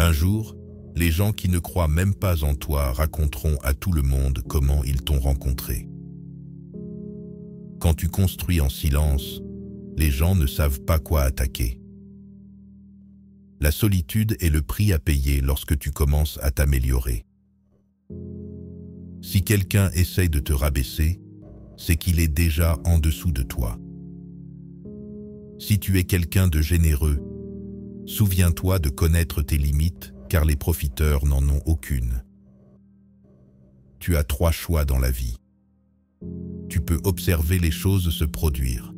Un jour, les gens qui ne croient même pas en toi raconteront à tout le monde comment ils t'ont rencontré. Quand tu construis en silence, les gens ne savent pas quoi attaquer. La solitude est le prix à payer lorsque tu commences à t'améliorer. Si quelqu'un essaye de te rabaisser, c'est qu'il est déjà en dessous de toi. Si tu es quelqu'un de généreux, souviens-toi de connaître tes limites, car les profiteurs n'en ont aucune. Tu as 3 choix dans la vie. Tu peux observer les choses se produire,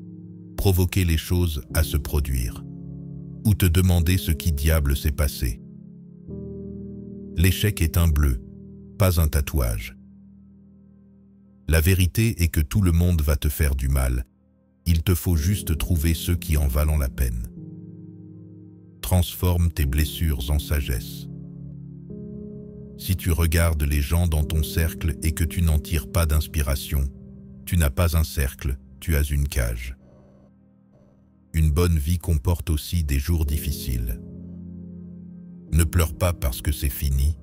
provoquer les choses à se produire, ou te demander ce qui diable s'est passé. L'échec est un bleu, pas un tatouage. La vérité est que tout le monde va te faire du mal. Il te faut juste trouver ceux qui en valent la peine. Transforme tes blessures en sagesse. Si tu regardes les gens dans ton cercle et que tu n'en tires pas d'inspiration, tu n'as pas un cercle, tu as une cage. Une bonne vie comporte aussi des jours difficiles. Ne pleure pas parce que c'est fini,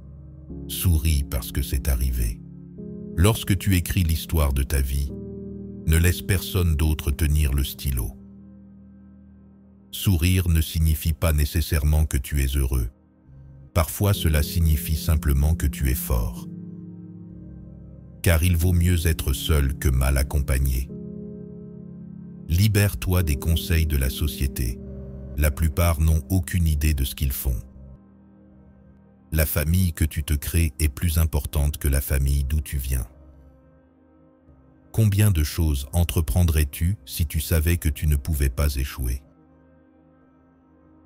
souris parce que c'est arrivé. Lorsque tu écris l'histoire de ta vie, ne laisse personne d'autre tenir le stylo. Sourire ne signifie pas nécessairement que tu es heureux. Parfois cela signifie simplement que tu es fort. Car il vaut mieux être seul que mal accompagné. Libère-toi des conseils de la société. La plupart n'ont aucune idée de ce qu'ils font. La famille que tu te crées est plus importante que la famille d'où tu viens. Combien de choses entreprendrais-tu si tu savais que tu ne pouvais pas échouer?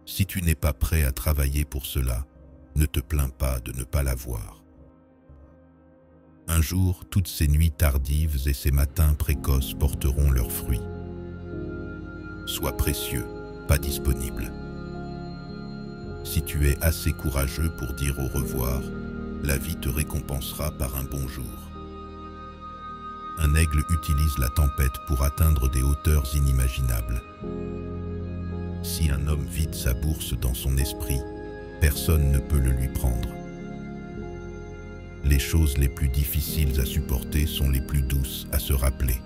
Si tu n'es pas prêt à travailler pour cela, ne te plains pas de ne pas l'avoir. Un jour, toutes ces nuits tardives et ces matins précoces porteront leurs fruits. Sois précieux, pas disponible. Si tu es assez courageux pour dire au revoir, la vie te récompensera par un bonjour. Un aigle utilise la tempête pour atteindre des hauteurs inimaginables. Si un homme vide sa bourse dans son esprit, personne ne peut le lui prendre. Les choses les plus difficiles à supporter sont les plus douces à se rappeler.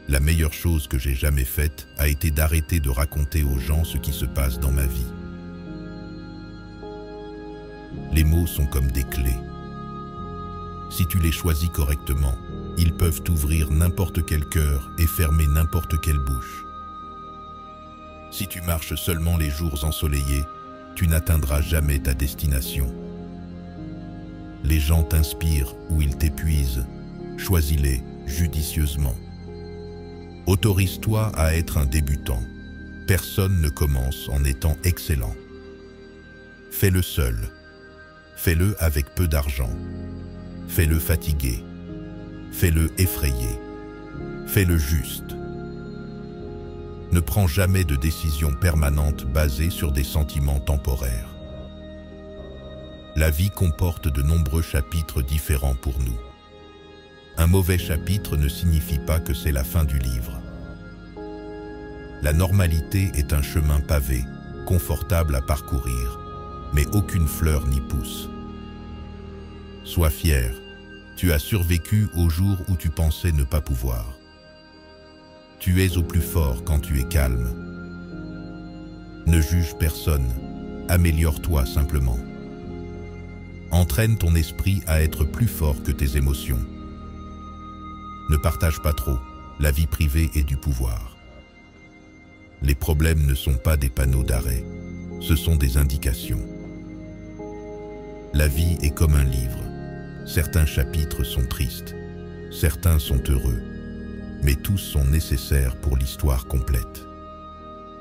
La meilleure chose que j'ai jamais faite a été d'arrêter de raconter aux gens ce qui se passe dans ma vie. Les mots sont comme des clés. Si tu les choisis correctement, ils peuvent ouvrir n'importe quel cœur et fermer n'importe quelle bouche. Si tu marches seulement les jours ensoleillés, tu n'atteindras jamais ta destination. Les gens t'inspirent ou ils t'épuisent. Choisis-les judicieusement. Autorise-toi à être un débutant. Personne ne commence en étant excellent. Fais-le seul. Fais-le avec peu d'argent. Fais-le fatigué. Fais-le effrayé. Fais-le juste. Ne prends jamais de décision permanente basée sur des sentiments temporaires. La vie comporte de nombreux chapitres différents pour nous. Un mauvais chapitre ne signifie pas que c'est la fin du livre. La normalité est un chemin pavé, confortable à parcourir, mais aucune fleur n'y pousse. Sois fier, tu as survécu au jour où tu pensais ne pas pouvoir. Tu es au plus fort quand tu es calme. Ne juge personne, améliore-toi simplement. Entraîne ton esprit à être plus fort que tes émotions. Ne partage pas trop, la vie privée est du pouvoir. Les problèmes ne sont pas des panneaux d'arrêt, ce sont des indications. La vie est comme un livre. Certains chapitres sont tristes, certains sont heureux, mais tous sont nécessaires pour l'histoire complète.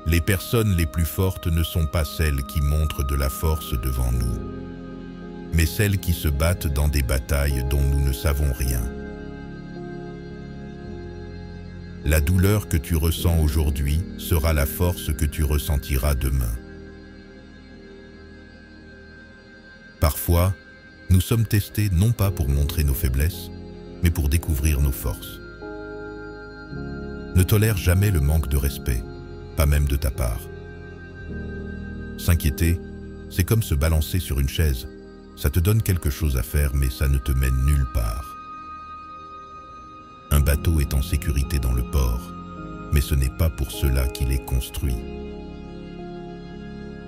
Les personnes les plus fortes ne sont pas celles qui montrent de la force devant nous, mais celles qui se battent dans des batailles dont nous ne savons rien. La douleur que tu ressens aujourd'hui sera la force que tu ressentiras demain. Parfois, nous sommes testés non pas pour montrer nos faiblesses, mais pour découvrir nos forces. Ne tolère jamais le manque de respect, pas même de ta part. S'inquiéter, c'est comme se balancer sur une chaise. Ça te donne quelque chose à faire, mais ça ne te mène nulle part. Un bateau est en sécurité dans le port, mais ce n'est pas pour cela qu'il est construit.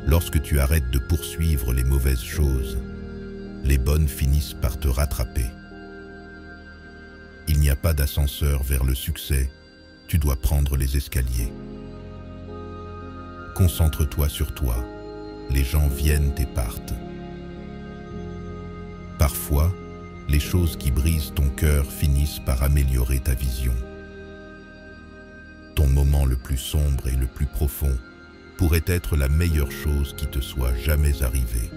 Lorsque tu arrêtes de poursuivre les mauvaises choses, les bonnes finissent par te rattraper. Il n'y a pas d'ascenseur vers le succès, tu dois prendre les escaliers. Concentre-toi sur toi, les gens viennent et partent. Parfois, les choses qui brisent ton cœur finissent par améliorer ta vision. Ton moment le plus sombre et le plus profond pourrait être la meilleure chose qui te soit jamais arrivée.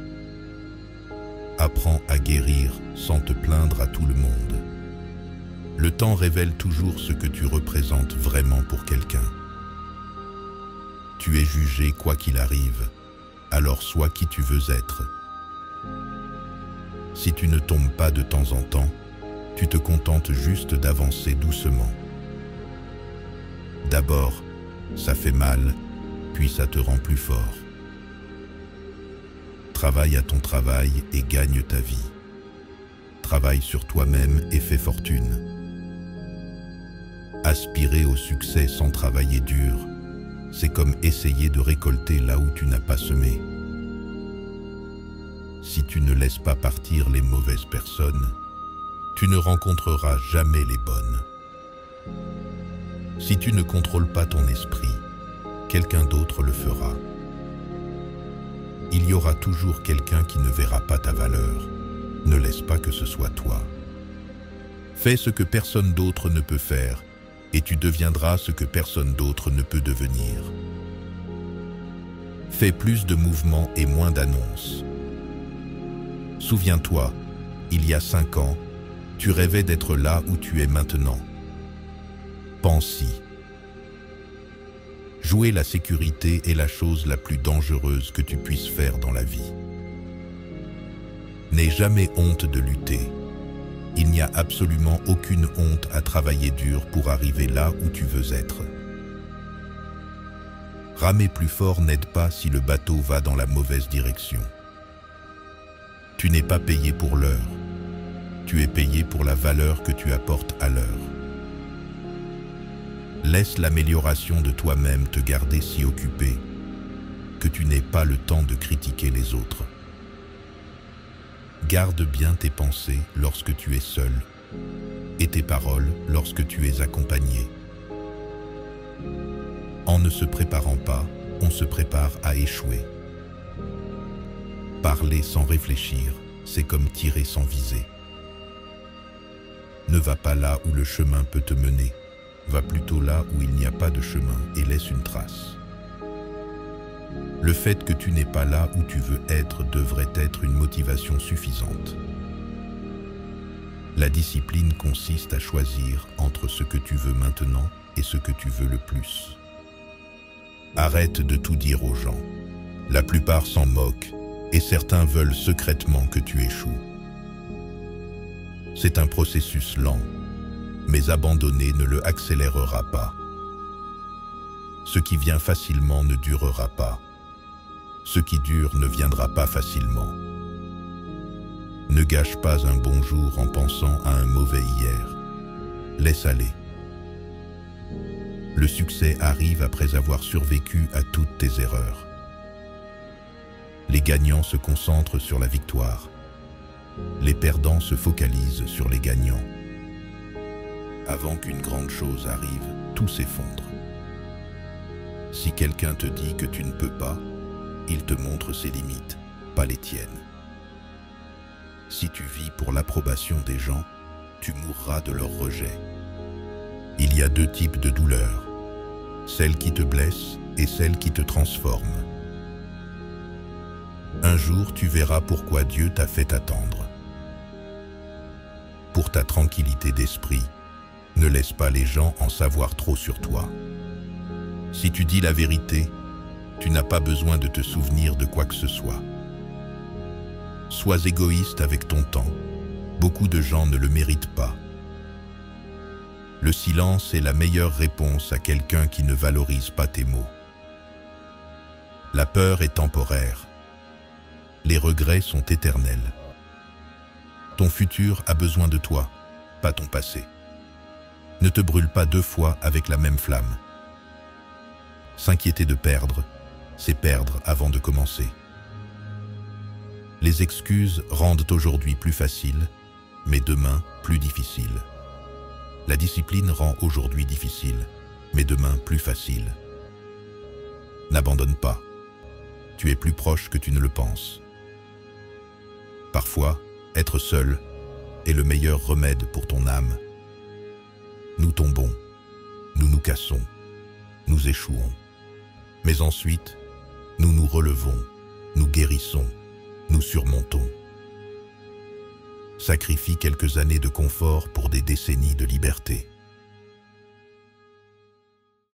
Apprends à guérir sans te plaindre à tout le monde. Le temps révèle toujours ce que tu représentes vraiment pour quelqu'un. Tu es jugé quoi qu'il arrive, alors sois qui tu veux être. Si tu ne tombes pas de temps en temps, tu te contentes juste d'avancer doucement. D'abord, ça fait mal, puis ça te rend plus fort. Travaille à ton travail et gagne ta vie. Travaille sur toi-même et fais fortune. Aspirer au succès sans travailler dur, c'est comme essayer de récolter là où tu n'as pas semé. Si tu ne laisses pas partir les mauvaises personnes, tu ne rencontreras jamais les bonnes. Si tu ne contrôles pas ton esprit, quelqu'un d'autre le fera. Il y aura toujours quelqu'un qui ne verra pas ta valeur. Ne laisse pas que ce soit toi. Fais ce que personne d'autre ne peut faire, et tu deviendras ce que personne d'autre ne peut devenir. Fais plus de mouvements et moins d'annonces. Souviens-toi, il y a 5 ans, tu rêvais d'être là où tu es maintenant. Pense-y. Jouer la sécurité est la chose la plus dangereuse que tu puisses faire dans la vie. N'aie jamais honte de lutter. Il n'y a absolument aucune honte à travailler dur pour arriver là où tu veux être. Ramer plus fort n'aide pas si le bateau va dans la mauvaise direction. Tu n'es pas payé pour l'heure. Tu es payé pour la valeur que tu apportes à l'heure. Laisse l'amélioration de toi-même te garder si occupé que tu n'aies pas le temps de critiquer les autres. Garde bien tes pensées lorsque tu es seul et tes paroles lorsque tu es accompagné. En ne se préparant pas, on se prépare à échouer. Parler sans réfléchir, c'est comme tirer sans viser. Ne va pas là où le chemin peut te mener. Va plutôt là où il n'y a pas de chemin et laisse une trace. Le fait que tu n'es pas là où tu veux être devrait être une motivation suffisante. La discipline consiste à choisir entre ce que tu veux maintenant et ce que tu veux le plus. Arrête de tout dire aux gens. La plupart s'en moquent et certains veulent secrètement que tu échoues. C'est un processus lent, mais abandonner ne le accélérera pas. Ce qui vient facilement ne durera pas. Ce qui dure ne viendra pas facilement. Ne gâche pas un bon jour en pensant à un mauvais hier. Laisse aller. Le succès arrive après avoir survécu à toutes tes erreurs. Les gagnants se concentrent sur la victoire. Les perdants se focalisent sur les gagnants. Avant qu'une grande chose arrive, tout s'effondre. Si quelqu'un te dit que tu ne peux pas, il te montre ses limites, pas les tiennes. Si tu vis pour l'approbation des gens, tu mourras de leur rejet. Il y a 2 types de douleurs, celles qui te blessent et celles qui te transforment. Un jour, tu verras pourquoi Dieu t'a fait attendre. Pour ta tranquillité d'esprit, ne laisse pas les gens en savoir trop sur toi. Si tu dis la vérité, tu n'as pas besoin de te souvenir de quoi que ce soit. Sois égoïste avec ton temps. Beaucoup de gens ne le méritent pas. Le silence est la meilleure réponse à quelqu'un qui ne valorise pas tes mots. La peur est temporaire. Les regrets sont éternels. Ton futur a besoin de toi, pas ton passé. Ne te brûle pas 2 fois avec la même flamme. S'inquiéter de perdre, c'est perdre avant de commencer. Les excuses rendent aujourd'hui plus facile, mais demain plus difficile. La discipline rend aujourd'hui difficile, mais demain plus facile. N'abandonne pas. Tu es plus proche que tu ne le penses. Parfois, être seul est le meilleur remède pour ton âme. Nous tombons, nous nous cassons, nous échouons. Mais ensuite, nous nous relevons, nous guérissons, nous surmontons. Sacrifie quelques années de confort pour des décennies de liberté.